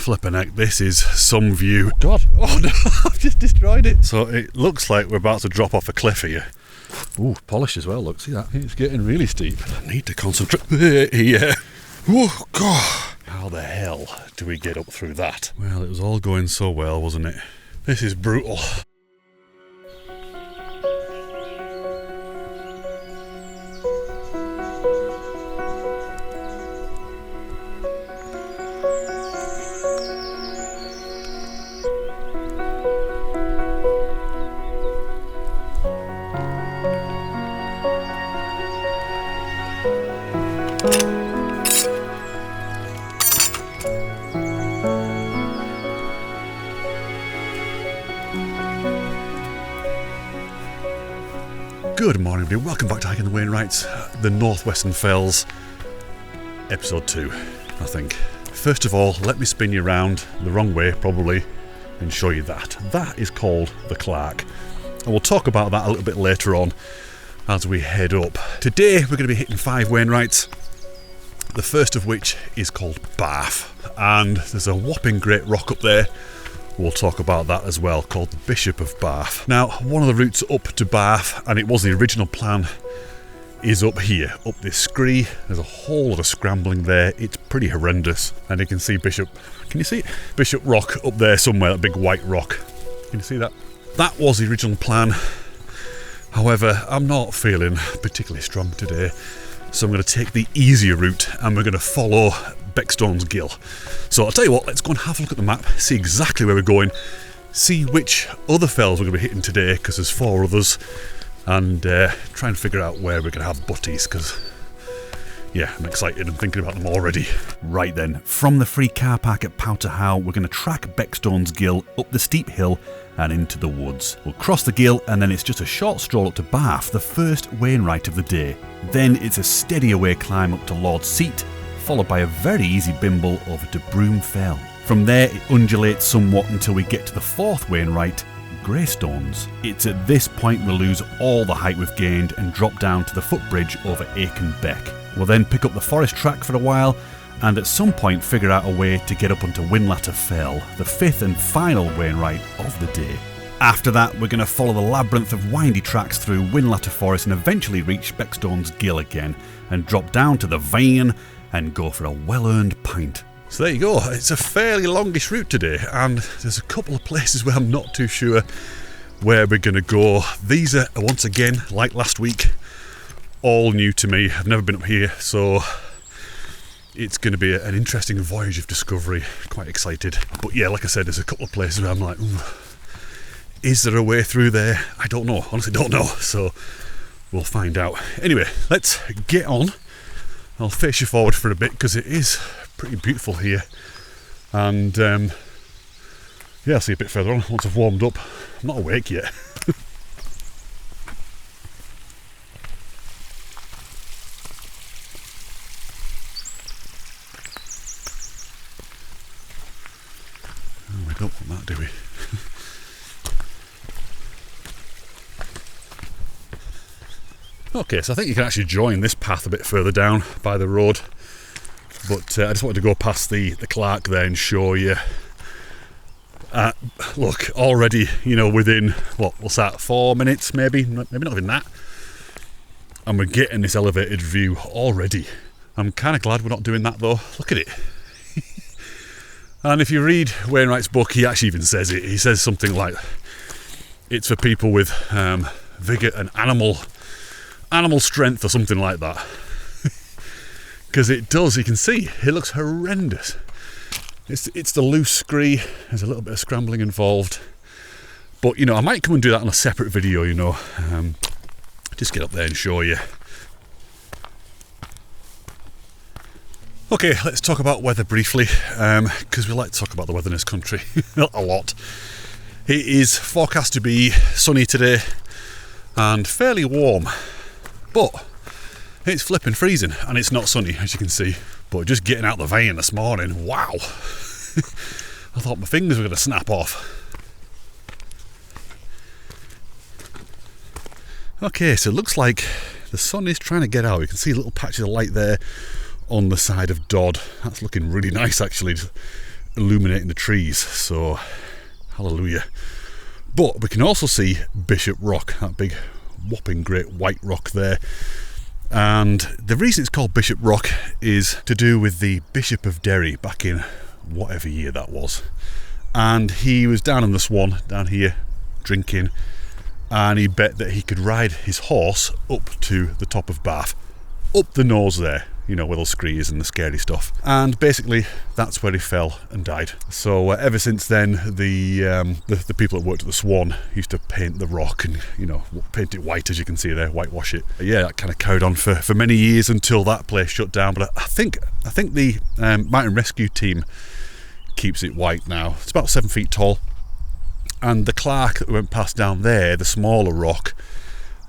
Flippin' heck, this is some view. God, oh no, I've just destroyed it. So it looks like we're about to drop off a cliff here. Ooh, polished as well, look, see that? It's getting really steep. I need to concentrate here. Oh God. How the hell do we get up through that? Well, it was all going so well, wasn't it? This is brutal. Good morning everybody, welcome back to Hiking the Wainwrights, the Northwestern Fells, episode 2, I think. First of all, let me spin you around the wrong way, probably, and show you that. That is called the Crag. And we'll talk about that a little bit later on as we head up. Today we're going to be hitting 5 Wainwrights, the first of which is called Barf. And there's a whopping great rock up there. We'll talk about that as well, called the Bishop of Barf. Now, one of the routes up to Barf, and it was the original plan, is up here, up this scree. There's a whole lot of scrambling there. It's pretty horrendous. And you can see Bishop, can you see it? Bishop Rock up there somewhere, that big white rock. Can you see that? That was the original plan. However, I'm not feeling particularly strong today. So I'm going to take the easier route and we're going to follow Beckstone's Gill. So I'll tell you what, let's go and have a look at the map, see exactly where we're going, see which other fells we're going to be hitting today, because there's 4 others, and try and figure out where we're going to have butties, because yeah, I'm excited and thinking about them already. Right then, from the free car park at Powter How, we're going to track Beckstone's Gill up the steep hill and into the woods. We'll cross the gill and then it's just a short stroll up to Barf, the first Wainwright of the day. Then it's a steady away climb up to Lord's Seat, followed by a very easy bimble over to Broom Fell. From there it undulates somewhat until we get to the 4th Wainwright, Greystones. It's at this point we'll lose all the height we've gained and drop down to the footbridge over Aiken Beck. We'll then pick up the forest track for a while and at some point figure out a way to get up onto Whinlatter Fell, the 5th and final Wainwright of the day. After that we're going to follow the labyrinth of windy tracks through Whinlatter Forest and eventually reach Beckstone's Gill again and drop down to the Vein and go for a well-earned pint. So there you go, it's a fairly longish route today and there's a couple of places where I'm not too sure where we're going to go. These are, once again, like last week, all new to me. I've never been up here, so it's going to be an interesting voyage of discovery. Quite excited. But yeah, like I said, there's a couple of places where I'm like, is there a way through there? I don't know, honestly don't know, so we'll find out. Anyway, let's get on. I'll face you forward for a bit because it is pretty beautiful here, and yeah, I'll see you a bit further on once I've warmed up. I'm not awake yet. Oh, we don't want that, do we? Okay, so I think you can actually join this path a bit further down by the road, but I just wanted to go past the Clark there and show you. Look, already, you know, within, what's that, 4 minutes maybe not even that, and we're getting this elevated view already. I'm kind of glad we're not doing that though, look at it. And if you read Wainwright's book, he actually even says it. He says something like, it's for people with vigour and animal strength or something like that. Because it does, you can see, it looks horrendous. It's the loose scree, there's a little bit of scrambling involved. But, you know, I might come and do that on a separate video, you know. Just get up there and show you. Okay, let's talk about weather briefly, because we like to talk about the weather in this country a lot. It is forecast to be sunny today and fairly warm, but it's flipping freezing and it's not sunny, as you can see. But just getting out the vein this morning, wow. I thought my fingers were going to snap off. Okay, so it looks like the sun is trying to get out. You can see little patches of light there on the side of Dodd. That's looking really nice actually. illuminating the trees, so hallelujah. But we can also see Bishop Rock, that big whopping great white rock there. And the reason it's called Bishop Rock is to do with the Bishop of Derry back in whatever year that was. And he was down in the Swan, down here, drinking, and he bet that he could ride his horse up to the top of Barf, up the nose there, you know, where those screes and the scary stuff. And basically, that's where he fell and died. So ever since then, the people that worked at the Swan used to paint the rock and, you know, paint it white, as you can see there, whitewash it. Yeah, that kind of carried on for many years until that place shut down. But I think the mountain rescue team keeps it white now. It's about 7 feet tall. And the Clark that went past down there, the smaller rock,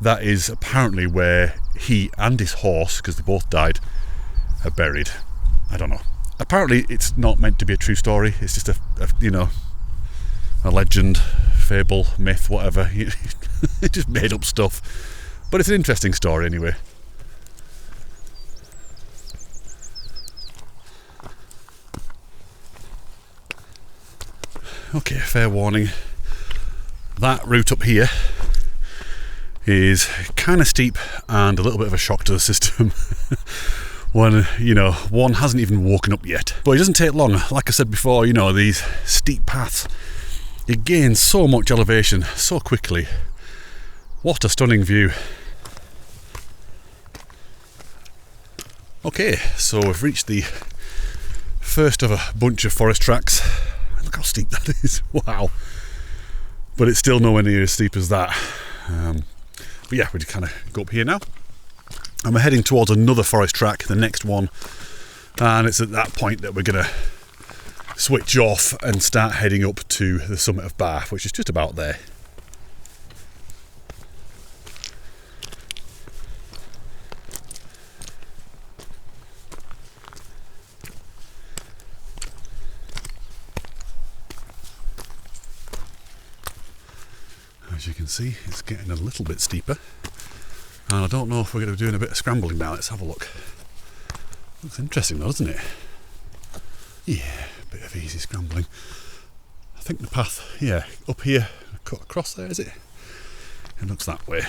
that is apparently where he and his horse, because they both died, are buried. I don't know. Apparently it's not meant to be a true story. It's just a legend, fable, myth, whatever. It just made up stuff. But it's an interesting story anyway. Okay, fair warning. That route up here is kind of steep and a little bit of a shock to the system when, you know, one hasn't even woken up yet. But it doesn't take long. Like I said before, you know, these steep paths, you gain so much elevation so quickly. What a stunning view. Okay, so we've reached the first of a bunch of forest tracks. Look how steep that is. Wow. But it's still nowhere near as steep as that. But yeah, we just kind of go up here now. And we're heading towards another forest track, the next one. And it's at that point that we're going to switch off and start heading up to the summit of Barf, which is just about there. As you can see, it's getting a little bit steeper. And I don't know if we're going to be doing a bit of scrambling now. Let's have a look. Looks interesting though, doesn't it? Yeah, a bit of easy scrambling. I think the path, yeah, up here, cut across there, is it? It looks that way.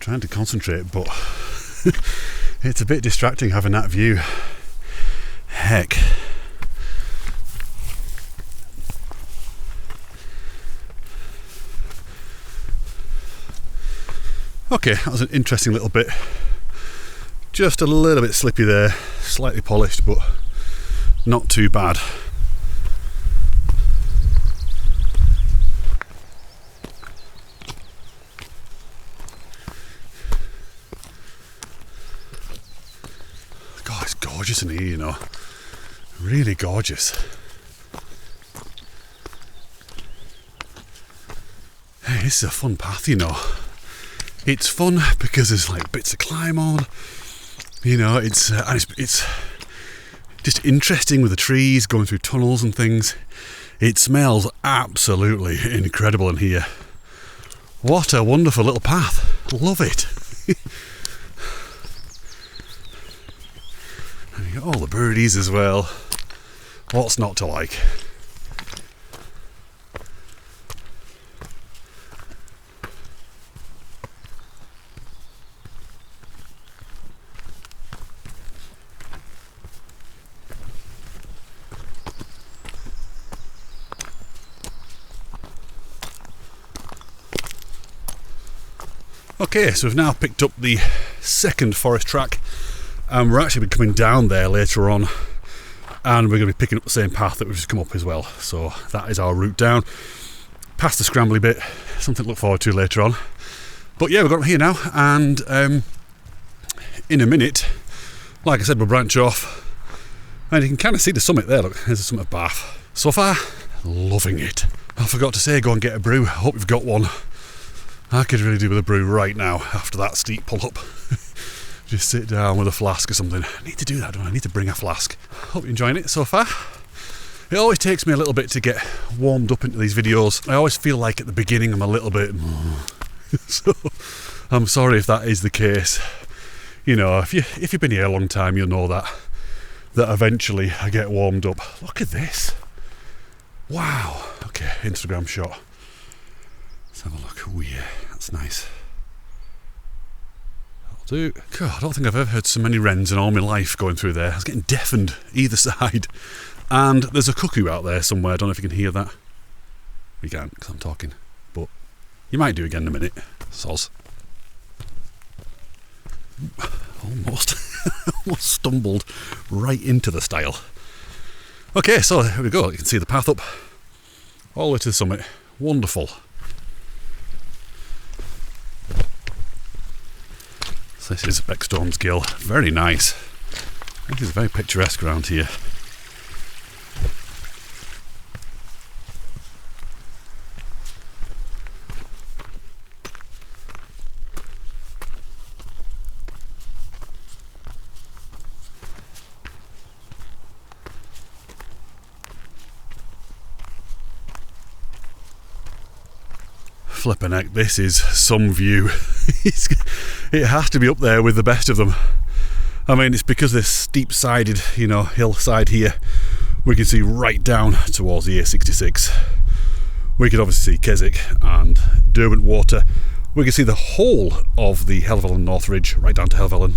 Trying to concentrate, but it's a bit distracting having that view. Heck. Okay, that was an interesting little bit. Just a little bit slippy there, slightly polished, but not too bad. Gorgeous in here, you know, really gorgeous. Hey, this is a fun path, you know. It's fun because there's like bits to climb on, you know. It's just interesting with the trees going through tunnels and things. It smells absolutely incredible in here. What a wonderful little path. Love it. All the birdies as well. What's not to like? Okay, so we've now picked up the second forest track. And we're actually coming down there later on, and we're going to be picking up the same path that we've just come up as well. So that is our route down, past the scrambly bit, something to look forward to later on. But yeah, we've got up here now, and in a minute, like I said, we'll branch off, and you can kind of see the summit there. Look, there's the summit of Barf. So far, loving it. I forgot to say, go and get a brew. I hope you've got one. I could really do with a brew right now after that steep pull up. just sit down with a flask or something. I need to do that, don't I? I need to bring a flask. Hope you're enjoying it so far. It always takes me a little bit to get warmed up into these videos. I always feel like at the beginning I'm a little bit... So I'm sorry if that is the case. You know, if you've been here a long time, you'll know that eventually I get warmed up. Look at this. Wow. Okay, Instagram shot. Let's have a look. Oh yeah, that's nice. That'll do. God, I don't think I've ever heard so many wrens in all my life going through there. I was getting deafened either side. And there's a cuckoo out there somewhere. I don't know if you can hear that. You can't because I'm talking. But you might do again in a minute. Soz. Almost stumbled right into the stile. Okay, so here we go. You can see the path up all the way to the summit. Wonderful. So this is Beckstone's Gill. Very nice. This is very picturesque around here. Flippin' heck, this is some view. It has to be up there with the best of them. I mean, it's because this steep-sided, you know, hillside here, we can see right down towards the A66. We can obviously see Keswick and Derwent Water. We can see the whole of the Helvellyn North Ridge, right down to Helvellyn.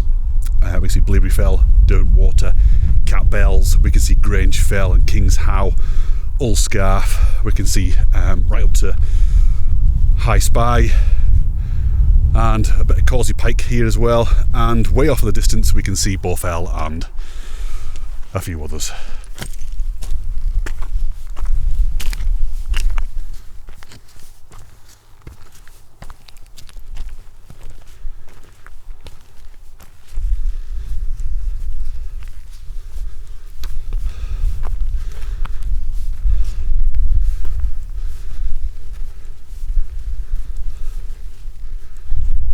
We can see Bleaberry Fell, Derwent Water, Cat Bells. We can see Grange Fell and King's How, Ullscarf. We can see right up to High Spy and a bit of Causey Pike here as well, and way off in the distance we can see Bowfell and a few others.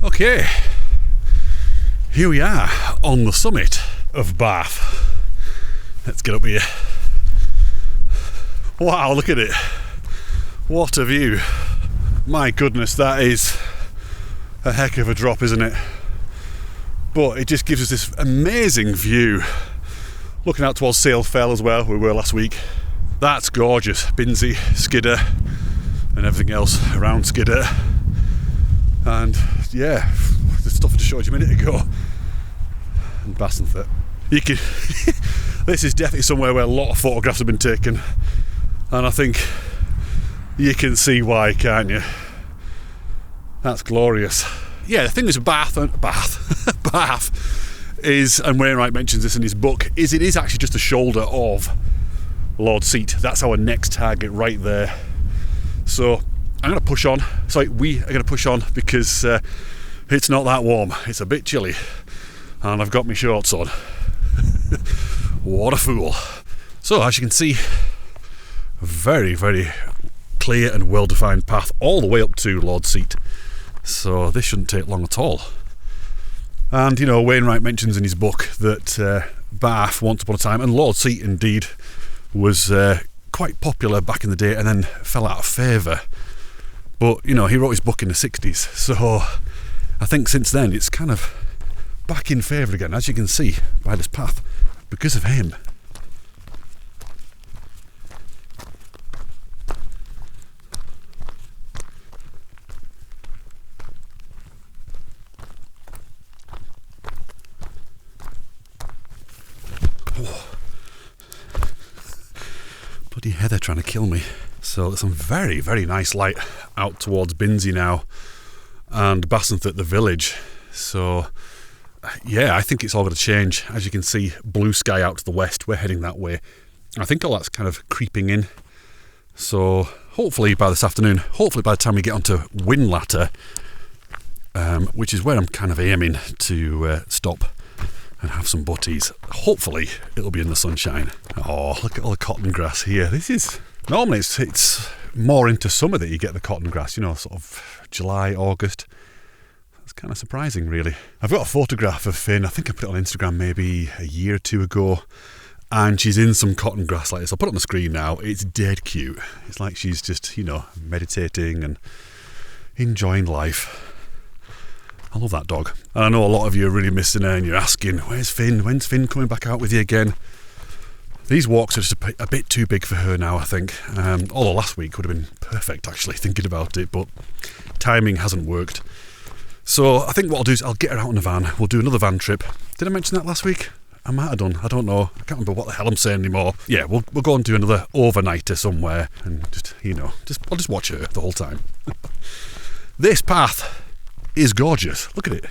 Okay, here we are on the summit of Barf. Let's get up here. Wow, look at it. What a view. My goodness, that is a heck of a drop, isn't it? But it just gives us this amazing view. Looking out towards Sale Fell as well, where we were last week. That's gorgeous. Binsey, Skidder, and everything else around Skidder. And yeah, the stuff I just showed you a minute ago. And Bassenthwaite. You can this is definitely somewhere where a lot of photographs have been taken, and I think you can see why, can't you? That's glorious. Yeah, the thing is Barf is, and Wainwright mentions this in his book, is it is actually just the shoulder of Lord Seat. That's our next target right there. So I'm going to push on. Sorry, we are going to push on because it's not that warm. It's a bit chilly. And I've got my shorts on. What a fool. So, as you can see, a very, very clear and well-defined path all the way up to Lord Seat. So this shouldn't take long at all. And, you know, Wainwright mentions in his book that Barf, once upon a time, and Lord Seat indeed, was quite popular back in the day and then fell out of favour. But, you know, he wrote his book in the 60s, so I think since then it's kind of back in favour again, as you can see by this path, because of him. Oh. Bloody heather trying to kill me. So there's some very, very nice light out towards Binsey now and Bassenthwaite, the village. So yeah, I think it's all going to change. As you can see, blue sky out to the west. We're heading that way. I think all that's kind of creeping in. So hopefully by this afternoon, hopefully by the time we get onto Whinlatter, which is where I'm kind of aiming to stop and have some butties. Hopefully it'll be in the sunshine. Oh, look at all the cotton grass here. This is... Normally it's more into summer that you get the cotton grass, you know, sort of July, August. It's kind of surprising, really. I've got a photograph of Finn. I think I put it on Instagram maybe a year or two ago. And she's in some cotton grass like this. I'll put it on the screen now. It's dead cute. It's like she's just, you know, meditating and enjoying life. I love that dog. And I know a lot of you are really missing her and you're asking, where's Finn? When's Finn coming back out with you again? These walks are just a bit too big for her now, I think. Although last week would have been perfect, actually, thinking about it. But timing hasn't worked. So I think what I'll do is I'll get her out in the van. We'll do another van trip. Did I mention that last week? I might have done. I don't know. I can't remember what the hell I'm saying anymore. Yeah, we'll go and do another overnighter somewhere and just, you know, I'll just watch her the whole time. This path is gorgeous. Look at it.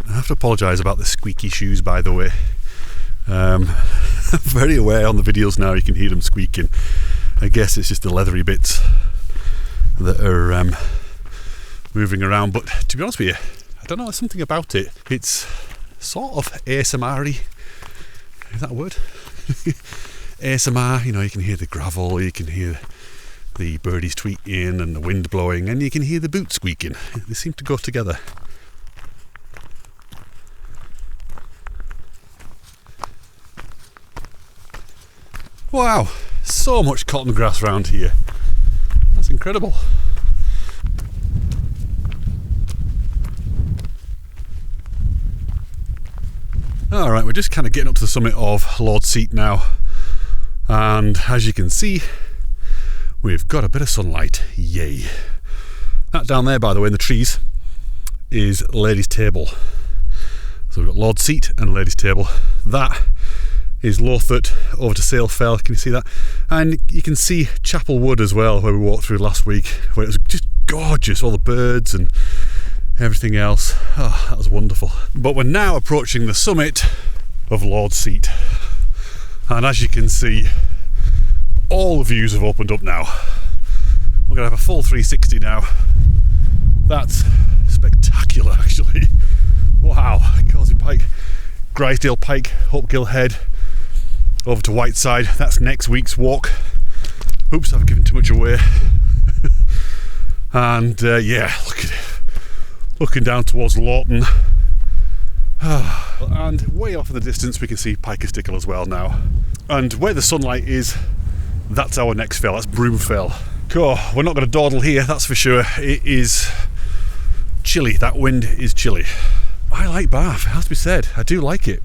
I have to apologise about the squeaky shoes, by the way. I'm very aware on the videos now you can hear them squeaking. I guess it's just the leathery bits that are moving around, but to be honest with you, I don't know, there's something about it. It's sort of ASMR-y. Is that a word? ASMR, you know, you can hear the gravel, you can hear the birdies tweeting and the wind blowing, and you can hear the boots squeaking. They seem to go together. Wow, so much cotton grass around here. That's incredible. Alright, we're just kind of getting up to the summit of Lord's Seat now. And as you can see, we've got a bit of sunlight. Yay. That down there, by the way, in the trees, is Lady's Table. So we've got Lord's Seat and Lady's Table. That is Lowthert over to Sale Fell. Can you see that? And you can see Chapel Wood as well, where we walked through last week, where it was just gorgeous, all the birds and everything else. Oh, that was wonderful. But we're now approaching the summit of Lord's Seat, and as you can see, all the views have opened up now. We're going to have a full 360 now. That's spectacular, actually. Wow. Causey Pike, Grisdale Pike, Hopegill Head, over to Whiteside. That's next week's walk. Oops, I've given too much away. And yeah, look at it. Looking down towards Lawton. And way off in the distance we can see Piker's Stickle as well now. And where the sunlight is, that's our next fell. That's Broom Fell. Cool, we're not going to dawdle here, that's for sure. It is chilly. That wind is chilly. I like Barf, it has to be said. I do like it.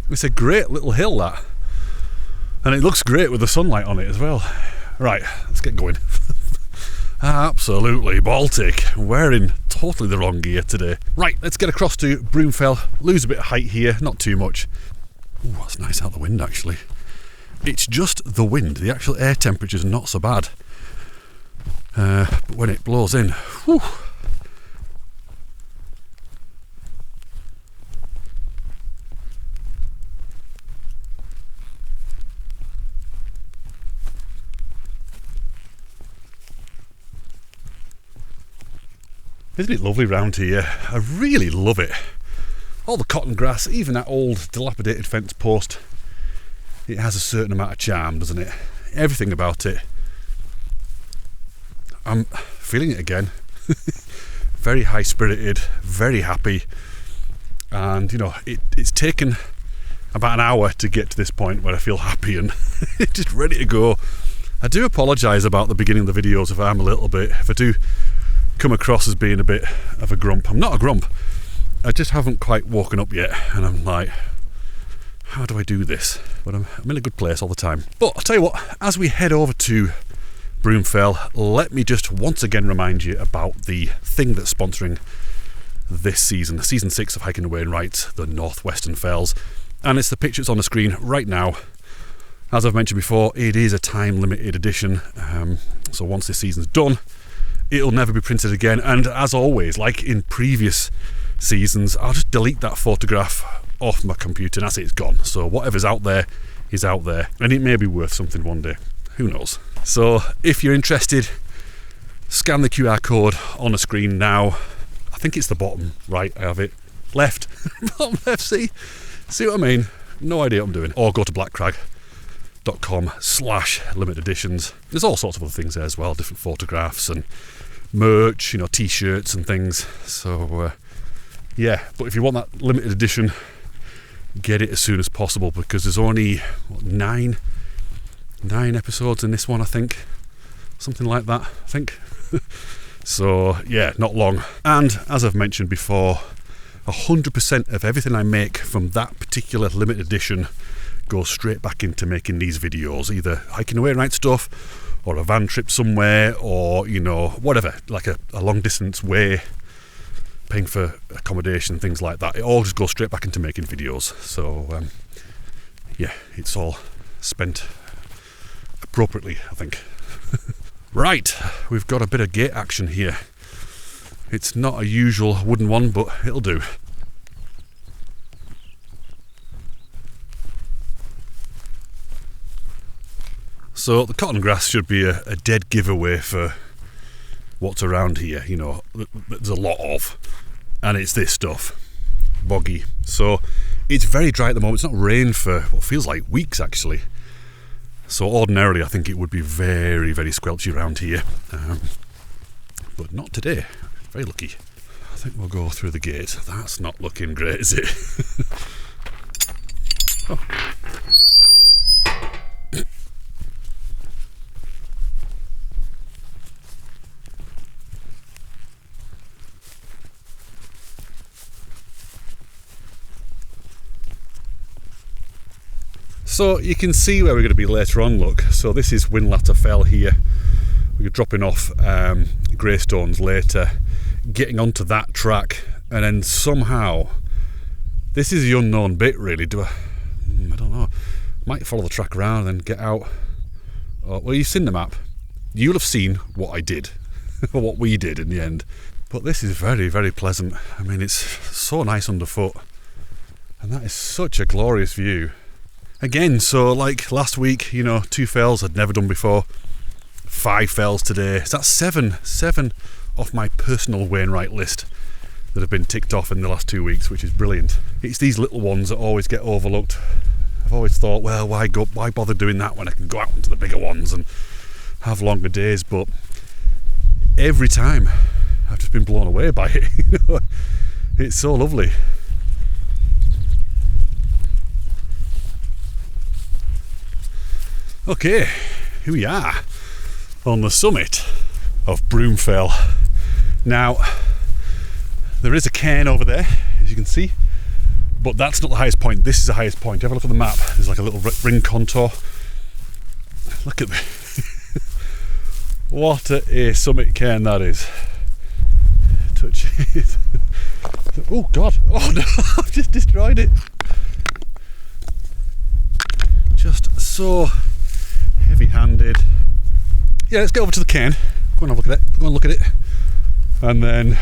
It's a great little hill, that. And it looks great with the sunlight on it as well. Right, let's get going. Absolutely Baltic. Wearing totally the wrong gear today. Right, let's get across to Broomfell. Lose a bit of height here, not too much. Ooh, that's nice out the wind, actually. It's just the wind. The actual air temperature's not so bad. But when it blows in, whew. Isn't it lovely round here? I really love it. All the cotton grass, even that old dilapidated fence post, it has a certain amount of charm, doesn't it? Everything about it. I'm feeling it again. Very high spirited, very happy, and you know, it's taken about an hour to get to this point where I feel happy and just ready to go. I do apologise about the beginning of the videos if I'm a little bit, if I do come across as being a bit of a grump. I'm not a grump, I just haven't quite woken up yet, and I'm like, how do I do this? But I'm in a good place all the time. But I'll tell you what, as we head over to Broomfell, let me just once again remind you about the thing that's sponsoring this season, season 6 of Hiking the Wainwrights, the Northwestern Fells, and it's the pictures on the screen right now. As I've mentioned before, it is a time limited edition, so once this season's done, it'll never be printed again, and as always, like in previous seasons, I'll just delete that photograph off my computer and that's it, it's gone. So whatever's out there is out there, and it may be worth something one day, who knows. So if you're interested, scan the QR code on the screen now. I think it's the bottom right I have it. Left. Bottom left, see what I mean? No idea what I'm doing. Or go to blackcrag.com/limited editions. There's all sorts of other things there as well, different photographs and merch, you know, t-shirts and things. So yeah, but if you want that limited edition, get it as soon as possible, because there's only nine episodes in this one, I think. Something like that, I think. So yeah, not long. And as I've mentioned before, 100% of everything I make from that particular limited edition goes straight back into making these videos, either hiking the Wainwright stuff or a van trip somewhere, or, you know, whatever, like a long distance way, paying for accommodation, things like that. It all just goes straight back into making videos. So yeah, it's all spent appropriately, I think. Right, we've got a bit of gate action here. It's not a usual wooden one, but it'll do. So the cotton grass should be a dead giveaway for what's around here. You know, there's a lot of, and it's this stuff, boggy. So it's very dry at the moment. It's not rained for what feels like weeks, actually. So ordinarily I think it would be very, very squelchy around here, but not today. Very lucky. I think we'll go through the gate. That's not looking great, is it? Oh. So you can see where we're going to be later on, look. So this is Whinlatter Fell here. We're dropping off Greystones later, getting onto that track, and then somehow, this is the unknown bit really, I don't know, might follow the track around and get out. Oh, well, you've seen the map, you'll have seen what I did, or what we did in the end, but this is very, very pleasant. I mean, it's so nice underfoot, and that is such a glorious view. Again, so like last week, you know, 2 fells I'd never done before, 5 fells today. So that's 7 off my personal Wainwright list that have been ticked off in the last 2 weeks, which is brilliant. It's these little ones that always get overlooked. I've always thought, well, why bother doing that when I can go out into the bigger ones and have longer days? But every time I've just been blown away by it. You know? It's so lovely. Okay, here we are on the summit of Broomfell. Now, there is a cairn over there, as you can see, but that's not the highest point. This is the highest point. Have a look at the map. There's like a little ring contour. Look at this. What a summit cairn that is. Touch it. Oh God, oh no, I've just destroyed it. Just so heavy-handed. Yeah, let's get over to the cairn. Go and have a look at it. Go and look at it, and then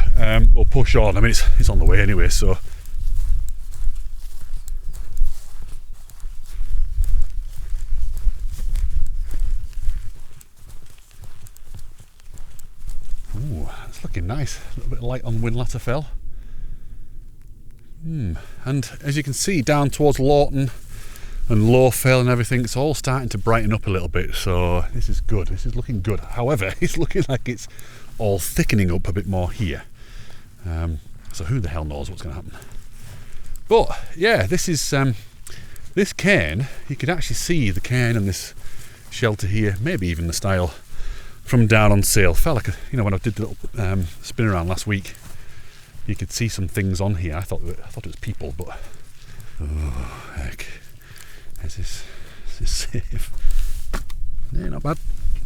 we'll push on. I mean, it's on the way anyway. So, ooh, it's looking nice. A little bit of light on Whinlatter Fell. And as you can see, down towards Lawton and Low Fell and everything, it's all starting to brighten up a little bit, so this is good. This is looking good. However, it's looking like it's all thickening up a bit more here, so who the hell knows what's going to happen. But yeah, this is this cairn. You could actually see the cairn and this shelter here, maybe even the stile, from down on Sale. Felt like you know, when I did the little spin around last week, you could see some things on here. I thought it was people, but oh heck. Is this safe? Yeah, not bad.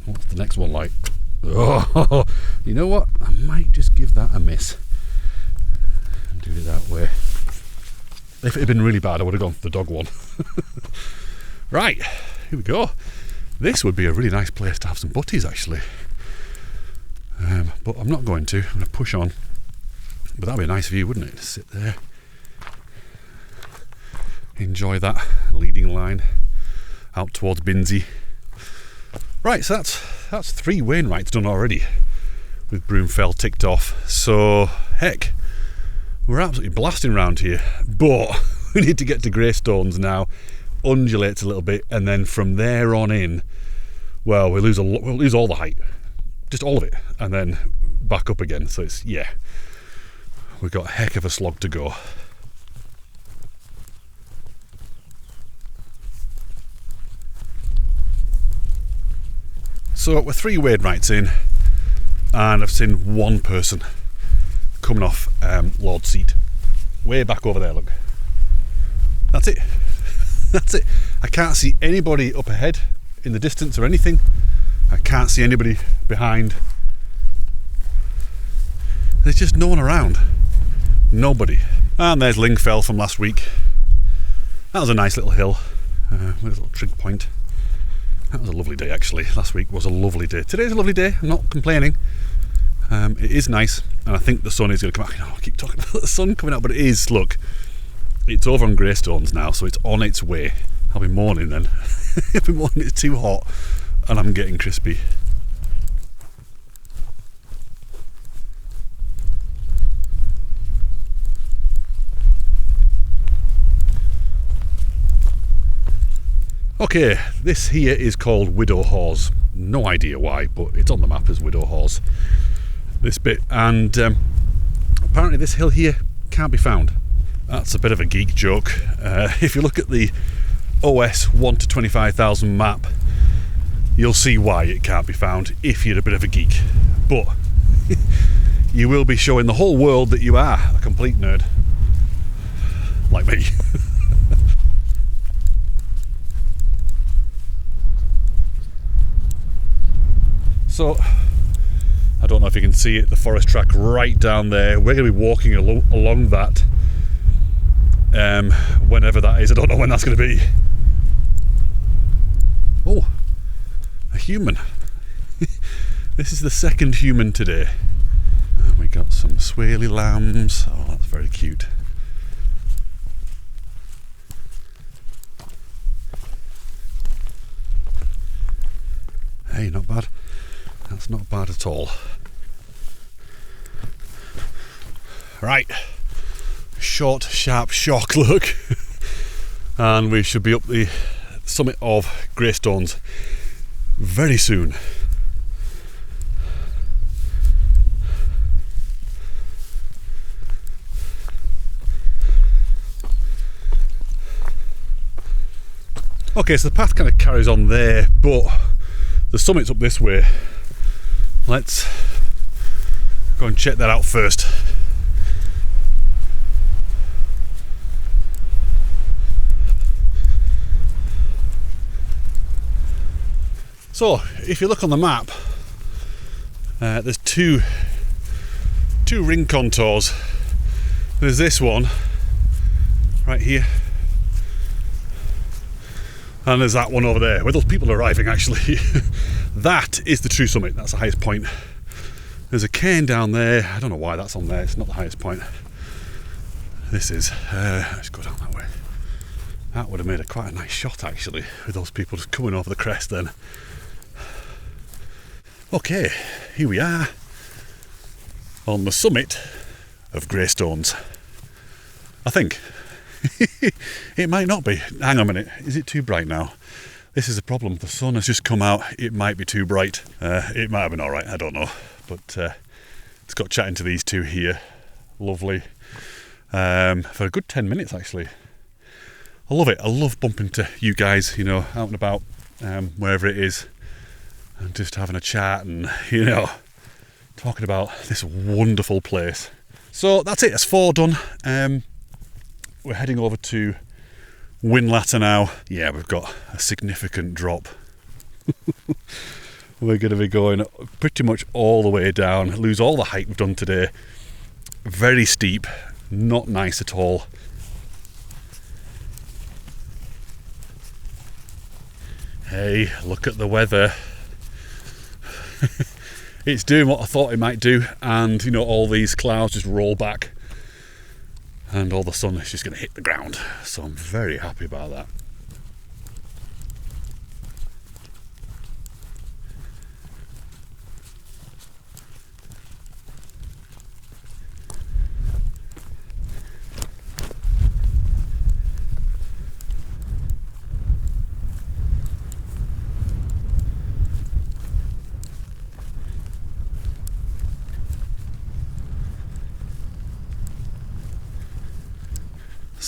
What's the next one like? Oh, you know what? I might just give that a miss and do it that way. If it had been really bad, I would have gone for the dog one. Right, here we go. This would be a really nice place to have some butties, actually. But I'm not going to. I'm going to push on. But that'd be a nice view, wouldn't it? To sit there. Enjoy that leading line out towards Binsey. Right, so that's 3 Wainwrights done already with Broomfell ticked off. So heck, We're absolutely blasting around here, but we need to get to Greystones now, undulates a little bit, and then from there on in, well, we'll lose all the height, just all of it, and then back up again. So it's, yeah, we've got a heck of a slog to go. So we're 3 Wainwrights in, and I've seen one person coming off Lord's Seat, way back over there, look. That's it. That's it. I can't see anybody up ahead in the distance or anything. I can't see anybody behind. There's just no one around. Nobody. And there's Lingfell from last week. That was a nice little hill with a little trig point. That was a lovely day, actually. Last week was a lovely day. Today's a lovely day. I'm not complaining. It is nice, and I think the sun is going to come out. You know, I keep talking about the sun coming out, but it is. Look, it's over on Greystones now, so it's on its way. I'll be mourning then. I'll be mourning it's too hot, and I'm getting crispy. Okay, this here is called Widow Hawes. No idea why, but it's on the map as Widow Hawes, this bit. And apparently this hill here can't be found. That's a bit of a geek joke. If you look at the OS 1 to 25,000 map, you'll see why it can't be found if you're a bit of a geek. But you will be showing the whole world that you are a complete nerd. Like me. So, I don't know if you can see it, the forest track right down there. We're going to be walking along that whenever that is. I don't know when that's going to be. Oh, a human. This is the second human today. And we got some swaley lambs. Oh, that's very cute. Hey, not bad. That's not bad at all. Right, short, sharp shock look, and we should be up the summit of Greystones very soon. Okay, so the path kind of carries on there, but the summit's up this way. Let's go and check that out first. So, if you look on the map, there's two ring contours. There's this one right here, and there's that one over there where those people are arriving, actually. That is the true summit. That's the highest point. There's a cairn down there. I don't know why that's on there. It's not the highest point. This is. Let's go down that way. That would have made quite a nice shot, actually, with those people just coming over the crest then. Okay, here we are on the summit of Greystones. I think. It might not be. Hang on a minute. Is it too bright now? This is the problem. The sun has just come out. It might be too bright. It might have been alright. I don't know. But it's got chatting to these two here. Lovely. For a good 10 minutes, actually. I love it. I love bumping to you guys, you know, out and about, wherever it is, and just having a chat and, you know, talking about this wonderful place. So that's it. That's 4 done. We're heading over to Whinlatter now. Yeah, we've got a significant drop. We're going to be going pretty much all the way down, lose all the height we've done today. Very steep, not nice at all. Hey, look at the weather. It's doing what I thought it might do, and you know, all these clouds just roll back and all the sun is just going to hit the ground, so I'm very happy about that.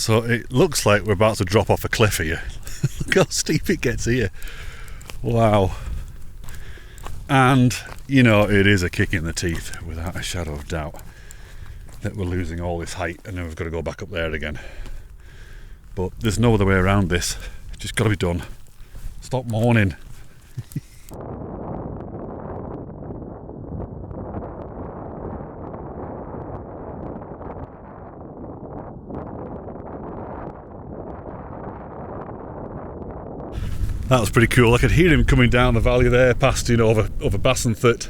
So it looks like we're about to drop off a cliff here. Look how steep it gets here. Wow. And, you know, it is a kick in the teeth, without a shadow of doubt, that we're losing all this height and then we've got to go back up there again. But there's no other way around this. It's just got to be done. Stop mourning. That was pretty cool. I could hear him coming down the valley there, past, you know, over Bassenthut,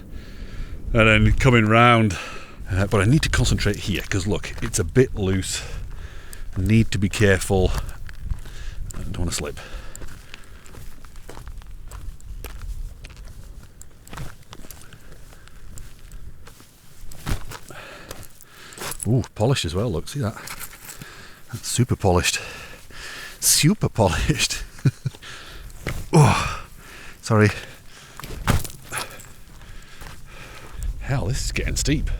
and then coming round. But I need to concentrate here because look, it's a bit loose. I need to be careful. I don't want to slip. Ooh, polished as well. Look, see that? That's super polished. Super polished. Oh, sorry. Hell, this is getting steep.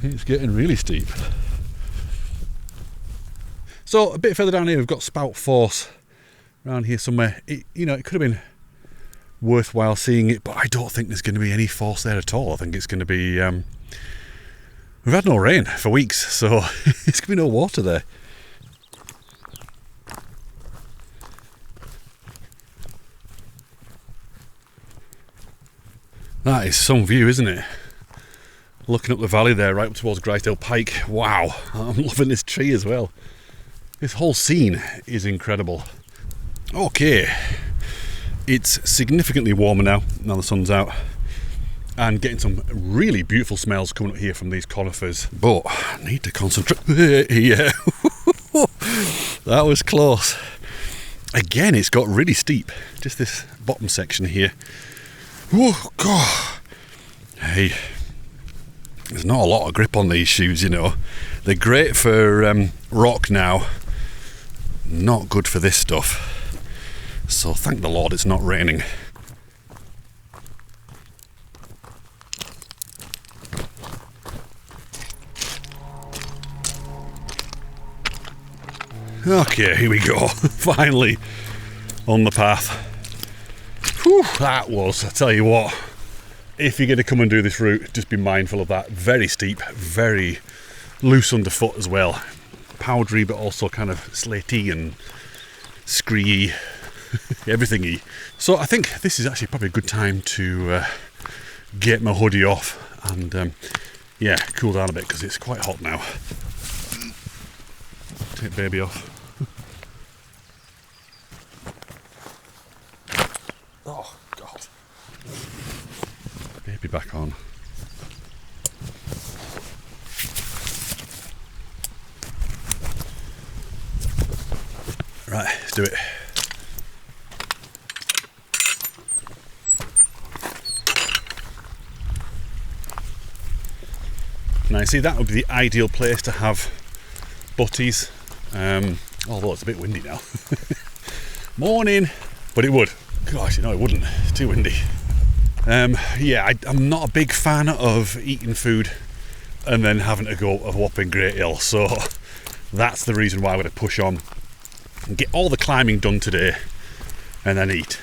It's getting really steep. So a bit further down here, we've got Spout Force around here somewhere. It could have been worthwhile seeing it, but I don't think there's going to be any force there at all. I think it's going to be. We've had no rain for weeks, so it's going to be no water there. That is some view, isn't it? Looking up the valley there, right up towards Grisdale Pike. Wow, I'm loving this tree as well. This whole scene is incredible. Okay, it's significantly warmer now the sun's out. And getting some really beautiful smells coming up here from these conifers. But I need to concentrate. Yeah, that was close. Again, it's got really steep. Just this bottom section here. Oh, God. Hey, there's not a lot of grip on these shoes, you know. They're great for rock now. Not good for this stuff. So thank the Lord it's not raining. Okay, here we go. Finally on the path. Whew, that was, I tell you what, if you're going to come and do this route, just be mindful of that. Very steep, very loose underfoot as well. Powdery, but also kind of slaty and scree-y, everything-y. So I think this is actually probably a good time to get my hoodie off and yeah, cool down a bit because it's quite hot now. Take baby off. Oh, God. Baby back on. Right, let's do it. Now, you see, that would be the ideal place to have butties. Although it's a bit windy now. Morning! But it would. Gosh, you know it wouldn't. It's too windy. Yeah, I'm not a big fan of eating food and then having to go a whopping great hill. So that's the reason why I'm going to push on and get all the climbing done today and then eat.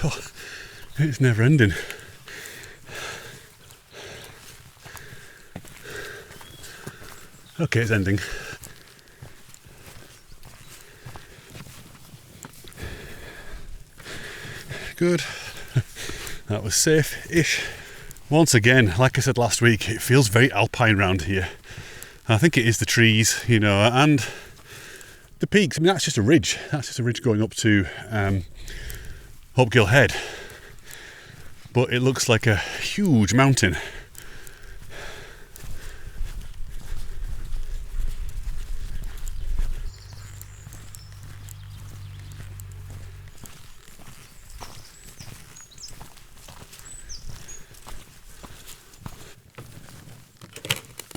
God, it's never ending. Okay, it's ending. Good. That was safe-ish. Once again, like I said last week, it feels very alpine round here. I think it is the trees, you know, and the peaks. I mean, that's just a ridge. That's just a ridge going up to Hopgill Head. But it looks like a huge mountain.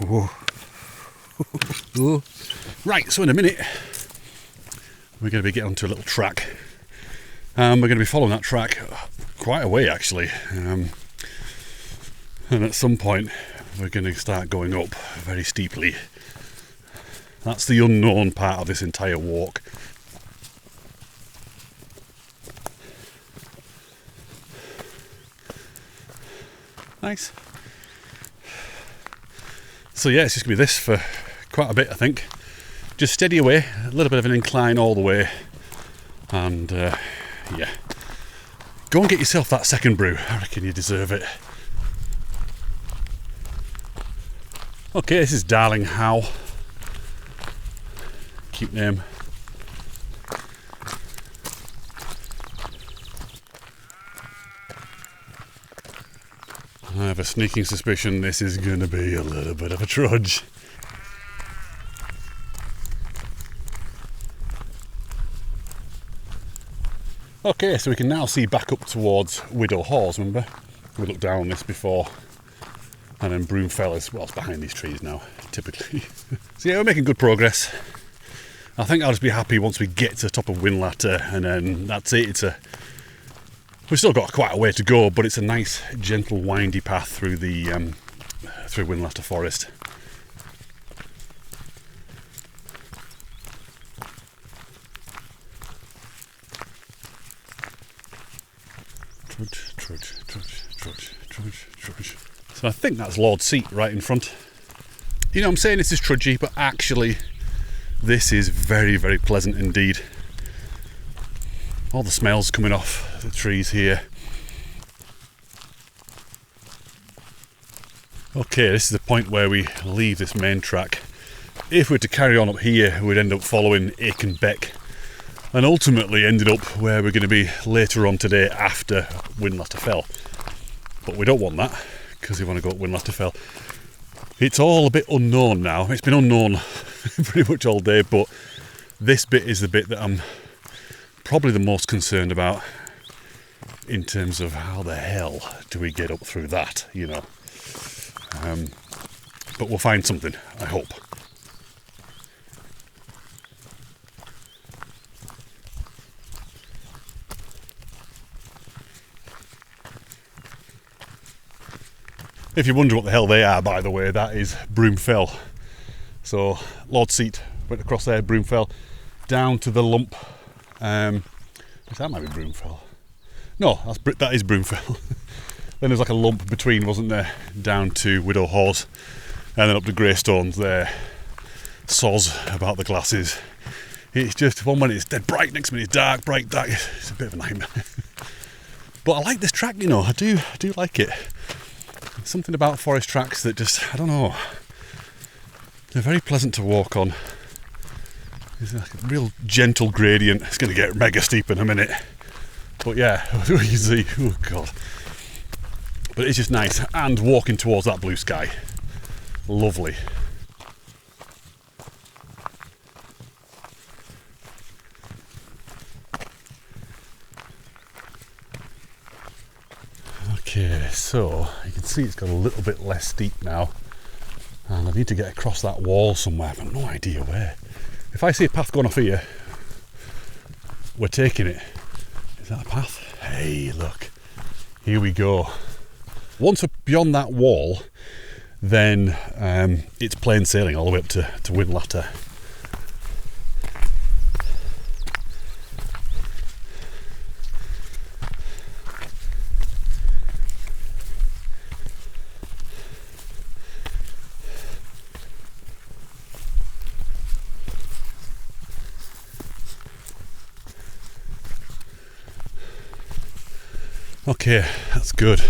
Whoa. Right, so in a minute we're going to be getting onto a little track, and we're going to be following that track quite a way actually, and at some point we're going to start going up very steeply. That's the unknown part of this entire walk. Nice. So yeah, it's just going to be this for quite a bit, I think. Just steady away, a little bit of an incline all the way, and yeah. Go and get yourself that second brew, I reckon you deserve it. Okay, this is Darling How. Cute name. I have a sneaking suspicion this is going to be a little bit of a trudge. Okay, so we can now see back up towards Widow Hawes, remember? We looked down on this before. And then Broomfell is, well, it's behind these trees now, typically. So yeah, we're making good progress. I think I'll just be happy once we get to the top of Whinlatter, and then that's it. We've still got quite a way to go, but it's a nice, gentle, windy path through the through Whinlatter Forest. Trudge, trudge, trudge, trudge, trudge, trudge. So I think that's Lord's Seat right in front. You know, I'm saying this is trudgy, but actually this is very, very pleasant indeed. All the smells coming off the trees here. Okay, this is the point where we leave this main track. If we were to carry on up here, we'd end up following Aiken Beck, and ultimately ended up where we're going to be later on today after Whinlatter Fell. But we don't want that, because we want to go up Whinlatter Fell. It's all a bit unknown now. It's been unknown pretty much all day, but this bit is the bit that I'm probably the most concerned about in terms of how the hell do we get up through that, you know. But we'll find something, I hope. If you wonder what the hell they are, by the way, that is Broomfell. So Lord's Seat went across there, Broomfell, down to the lump. That might be Broomfell. No, that is Broomfell. Then there's like a lump between, wasn't there? Down to Widow Hawes, and then up to Greystones there. Soz about the glasses. It's just, one minute it's dead bright, next minute it's dark, bright, dark. It's a bit of a nightmare. But I like this track, you know, I do like it. There's something about forest tracks that just, I don't know, they're very pleasant to walk on. There's like a real gentle gradient. It's going to get mega steep in a minute. But yeah, you can see, oh god. But it's just nice, and walking towards that blue sky. Lovely. Okay, so you can see it's got a little bit less steep now, and I need to get across that wall somewhere. I've got no idea where. If I see a path going off here, we're taking it. Is that a path? Hey, look, here we go. Once we're beyond that wall, then it's plain sailing all the way up to Whinlatter. Okay, that's good.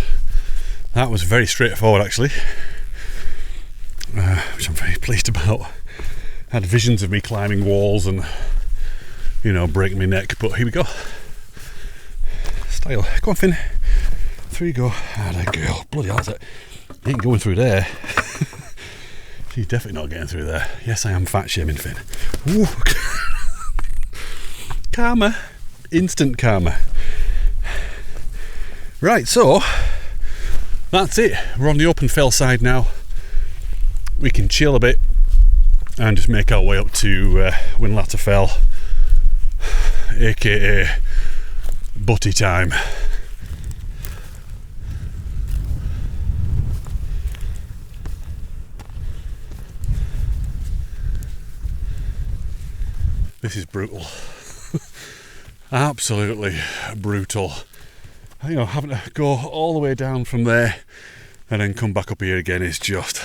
That was very straightforward actually, which I'm very pleased about. Had visions of me climbing walls and, you know, breaking my neck, but here we go. Style. Go on, Finn. Through you go. Ah, that girl. Bloody hell, it ain't going through there. She's definitely not getting through there. Yes, I am fat shaming Finn. Ooh. Karma. Instant karma. Right, so that's it. We're on the open fell side now. We can chill a bit and just make our way up to Whinlatter Fell, aka Butty time. This is brutal. Absolutely brutal. You know, having to go all the way down from there and then come back up here again is just,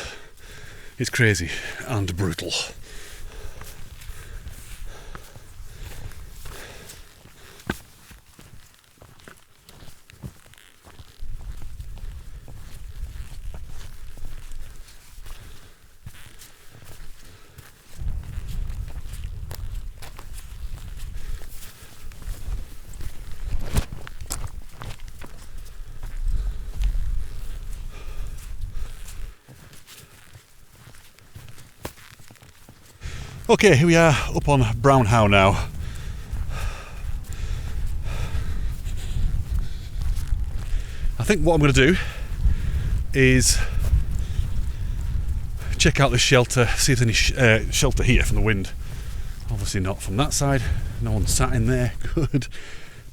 it's crazy and brutal. Okay, here we are up on Brown How now. I think what I'm going to do is check out the shelter, see if there's any shelter here from the wind. Obviously not from that side, no one sat in there, good.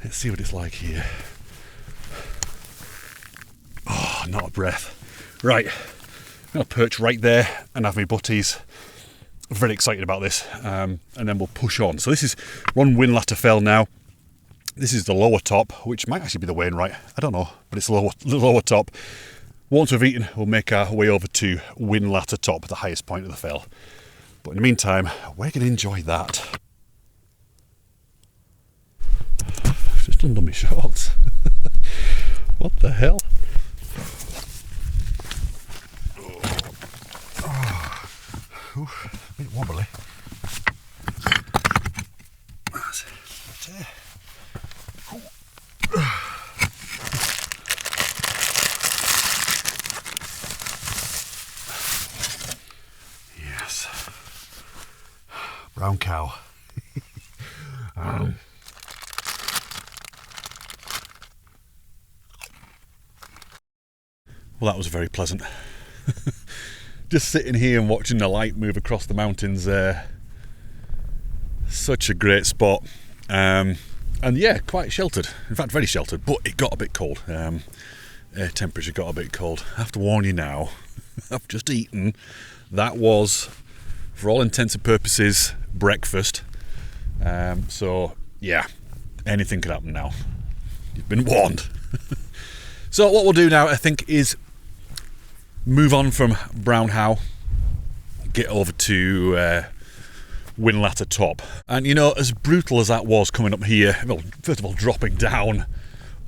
Let's see what it's like here. Oh, not a breath. Right, I'm going to perch right there and have my butties. Very excited about this, and then we'll push on. So we're on Whinlatter Fell now. This is the lower top, which might actually be the Wainwright. I don't know, but it's the lower top. Once we've eaten, we'll make our way over to Whinlatter Top, the highest point of the fell. But in the meantime, we're going to enjoy that. I've just undone my shorts. What the hell? A bit wobbly. That's it. Yes. Brown cow. Well, that was very pleasant. Just sitting here and watching the light move across the mountains, such a great spot, and yeah, quite sheltered, in fact very sheltered, but it got a bit cold. Air temperature got a bit cold. I have to warn you now, I've just eaten. That was, for all intents and purposes, breakfast, so yeah, anything could happen now. You've been warned. So what we'll do now, I think, is move on from Brown How, get over to Whinlatter Top. And you know, as brutal as that was coming up here, well, first of all dropping down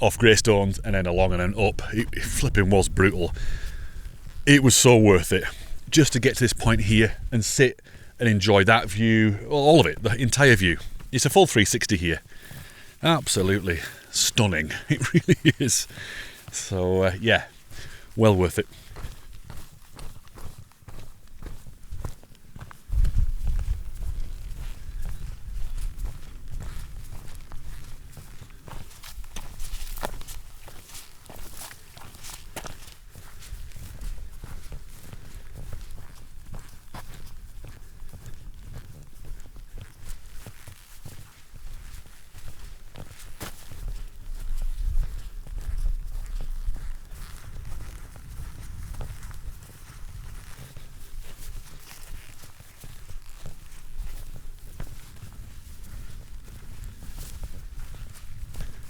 off Greystones and then along and then up, it flipping was brutal. It was so worth it just to get to this point here and sit and enjoy that view, all of it, the entire view. It's a full 360 here. Absolutely stunning, it really is. So yeah, well worth it.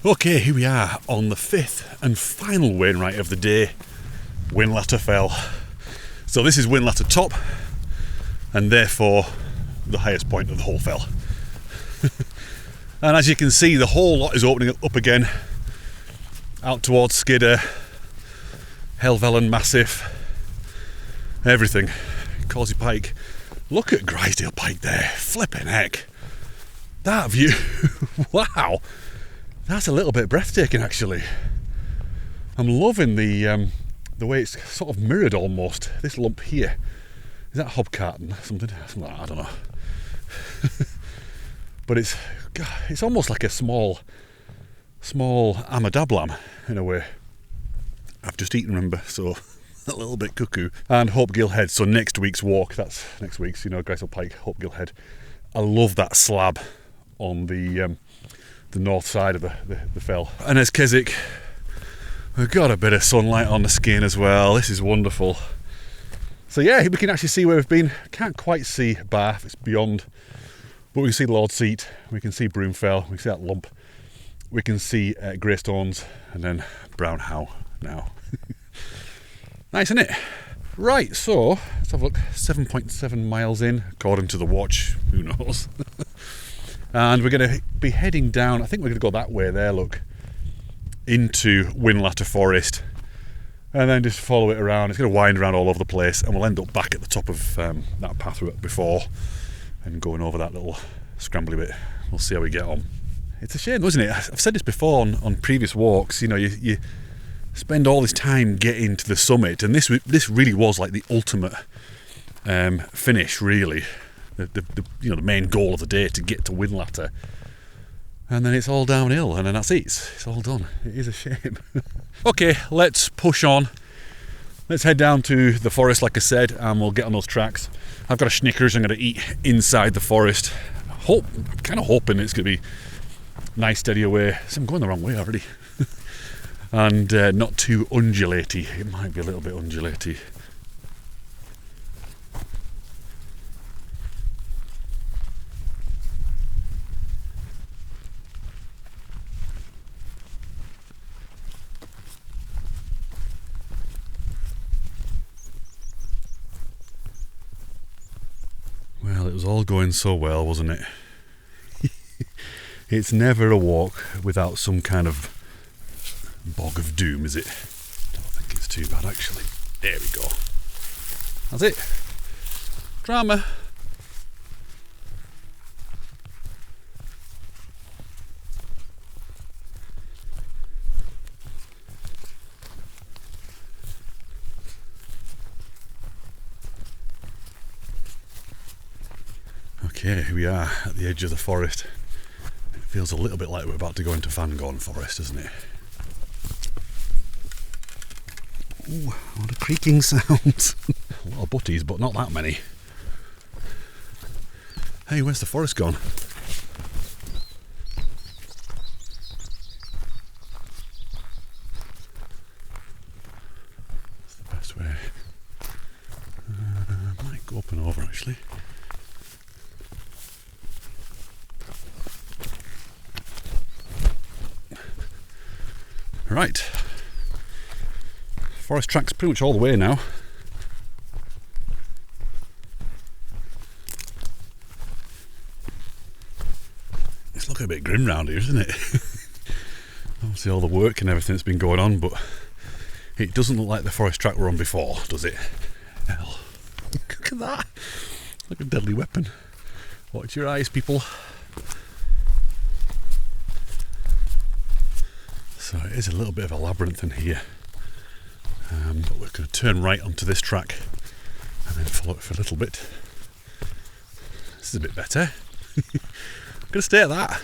Okay, here we are on the fifth and final Wainwright of the day, Whinlatter Fell. So this is Whinlatter Top, and therefore the highest point of the whole fell. And as you can see, the whole lot is opening up again, out towards Skidder, Helvellyn Massif, everything. Causey Pike. Look at Grisdale Pike there, flipping heck. That view, wow, that's a little bit breathtaking actually. I'm loving the way it's sort of mirrored almost, this lump here. Is that Hobcarton? Something like that, I don't know. But it's almost like a small Amadablam in a way. I've just eaten, remember, so a little bit cuckoo. And Hopegill Head, so next week's walk, that's next week's, Grisdale Pike, Hopegill Head. I love that slab on the north side of the fell. And as Keswick, we've got a bit of sunlight on the skin as well. This is wonderful. So yeah, we can actually see where we've been. Can't quite see Barf, it's beyond. But we can see Lord Seat, we can see Broomfell, we can see that lump. We can see Greystones and then Brown How now. Nice, isn't it? Right, so let's have a look. 7.7 miles in, according to the watch. Who knows? And we're going to be heading down. I think we're going to go that way there, look. Into Whinlatter Forest. And then just follow it around. It's going to wind around all over the place. And we'll end up back at the top of that path we were at before. And going over that little scrambly bit. We'll see how we get on. It's a shame, isn't it? I've said this before on previous walks. You spend all this time getting to the summit, and this really was like the ultimate finish, really. The main goal of the day, to get to Whinlatter, and then it's all downhill, and then that's it. It's all done. It is a shame. Okay, let's push on. Let's head down to the forest, like I said, and we'll get on those tracks. I've got a Snickers I'm going to eat inside the forest. Kind of hoping it's going to be nice, steady away. So I'm going the wrong way already. And not too undulaty. It might be a little bit undulaty. Well, it was all going so well, wasn't it? It's never a walk without some kind of bog of doom, is it? I don't think it's too bad, actually. There we go. That's it. Drama. Okay, here we are at the edge of the forest. It feels a little bit like we're about to go into Fangorn Forest, doesn't it? Ooh, a lot of creaking sounds. A lot of butties, but not that many. Hey, where's the forest gone? That's the best way. I might go up and over, actually. Right, forest track's pretty much all the way now. It's looking a bit grim round here, isn't it? Obviously all the work and everything that's been going on, but it doesn't look like the forest track we're on before, does it? Hell, look at that! Like a deadly weapon. Watch your eyes, people. So it is a little bit of a labyrinth in here, but we're going to turn right onto this track and then follow it for a little bit. This is a bit better. I'm going to stay at that.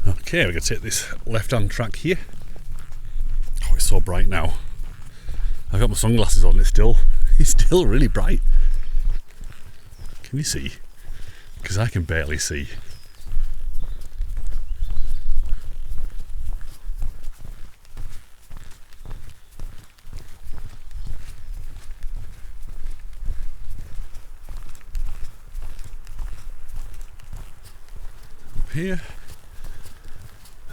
Okay, we're going to take this left-hand track here. Oh, it's so bright now. I've got my sunglasses on, it's still really bright. Can you see? Because I can barely see. Up here.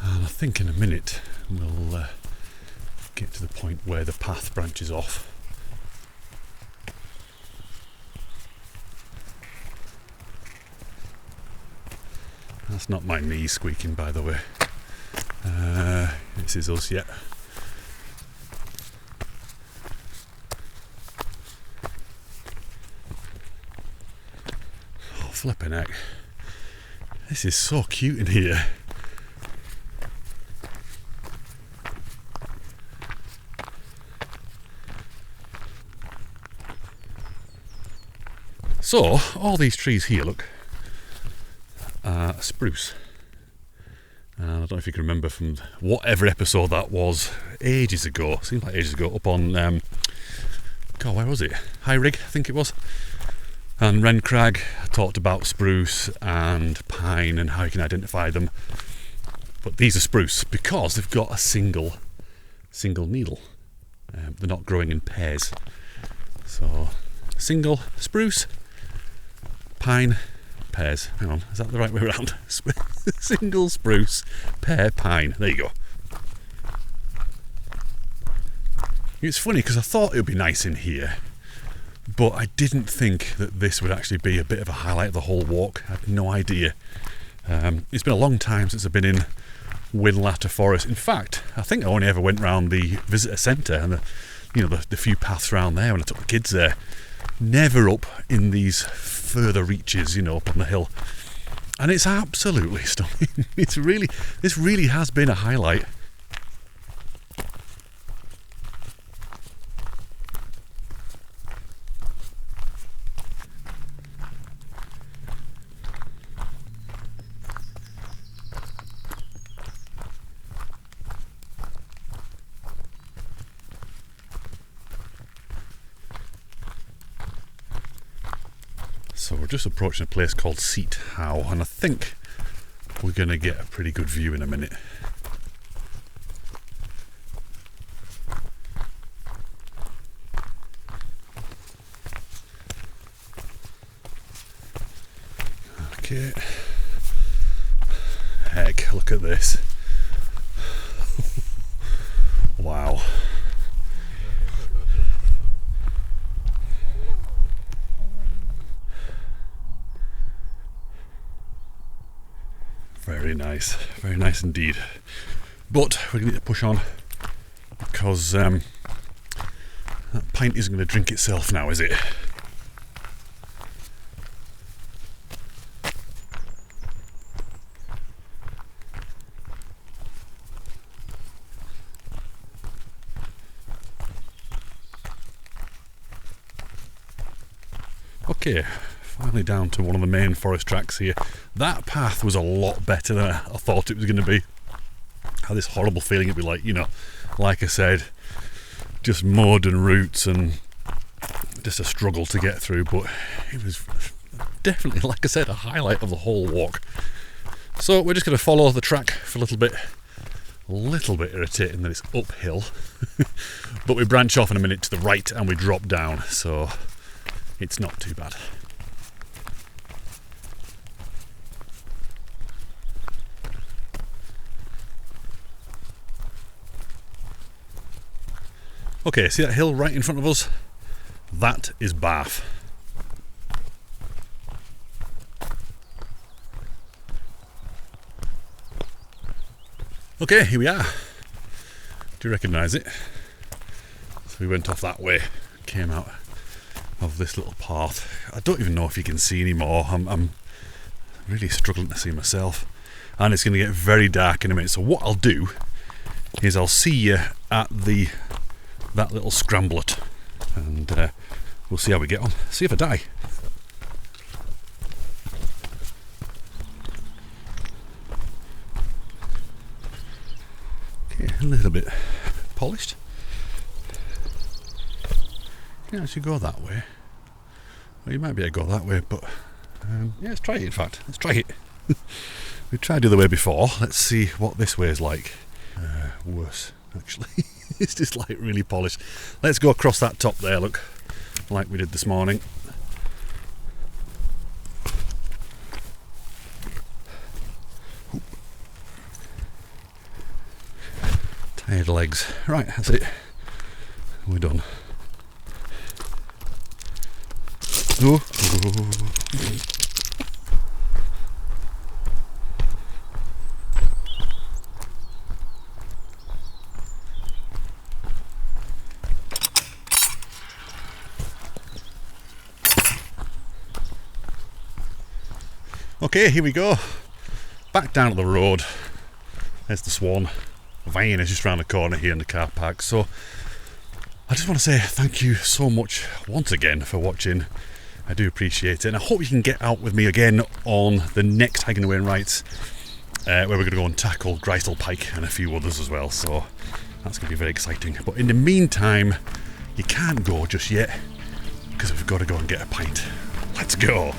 And I think in a minute we'll get to the point where the path branches off. That's not my knee squeaking, by the way. This is us yet. Oh, flipping heck. This is so cute in here. So, all these trees here, look, are spruce. And I don't know if you can remember from whatever episode that was, ages ago, seems like ages ago, up on, God, where was it? High Rig, I think it was. And Crag talked about spruce and pine and how you can identify them. But these are spruce because they've got a single needle. They're not growing in pairs. So, single spruce, pine, pairs. Hang on, is that the right way around? Single spruce, pair pine. There you go. It's funny because I thought it would be nice in here, but I didn't think that this would actually be a bit of a highlight of the whole walk. I had no idea. It's been a long time since I've been in Whinlatter Forest. In fact, I think I only ever went round the visitor centre and the few paths around there when I took the kids there. Never up in these further reaches, up on the hill. And it's absolutely stunning. This really has been a highlight. So we're just approaching a place called S6-Ep2, and I think we're going to get a pretty good view in a minute. Okay. Heck, look at this. Wow. Very nice indeed. But we're going to need to push on because that pint isn't going to drink itself now, is it? Okay. Finally down to one of the main forest tracks here. That path was a lot better than I thought it was going to be. I had this horrible feeling it'd be like, like I said, just mud and roots and just a struggle to get through, but it was definitely, like I said, a highlight of the whole walk. So we're just going to follow the track for a little bit irritating that it's uphill, but we branch off in a minute to the right and we drop down, so it's not too bad. Okay, see that hill right in front of us? That is Barf. Okay, here we are. Do you recognise it? So we went off that way, came out of this little path. I don't even know if you can see anymore. I'm really struggling to see myself. And it's going to get very dark in a minute. So what I'll do is I'll see you at that little scramblet, and we'll see how we get on. See if I die. Okay, a little bit polished. Yeah, I should go that way. Well, you might be able to go that way, but yeah, let's try it. In fact, let's try it. We've tried the other way before. Let's see what this way is like. Worse, actually. It's just like really polished. Let's go across that top there, look, like we did this morning. Tired legs. Right, that's it. We're done. Okay, here we go. Back down at the road. There's the Swan. Van is just around the corner here in the car park. So I just want to say thank you so much once again for watching. I do appreciate it, and I hope you can get out with me again on the next Hiking the Wainwrights, where we're going to go and tackle Gristle Pike and a few others as well, so that's going to be very exciting. But in the meantime, you can't go just yet, because we've got to go and get a pint. Let's go!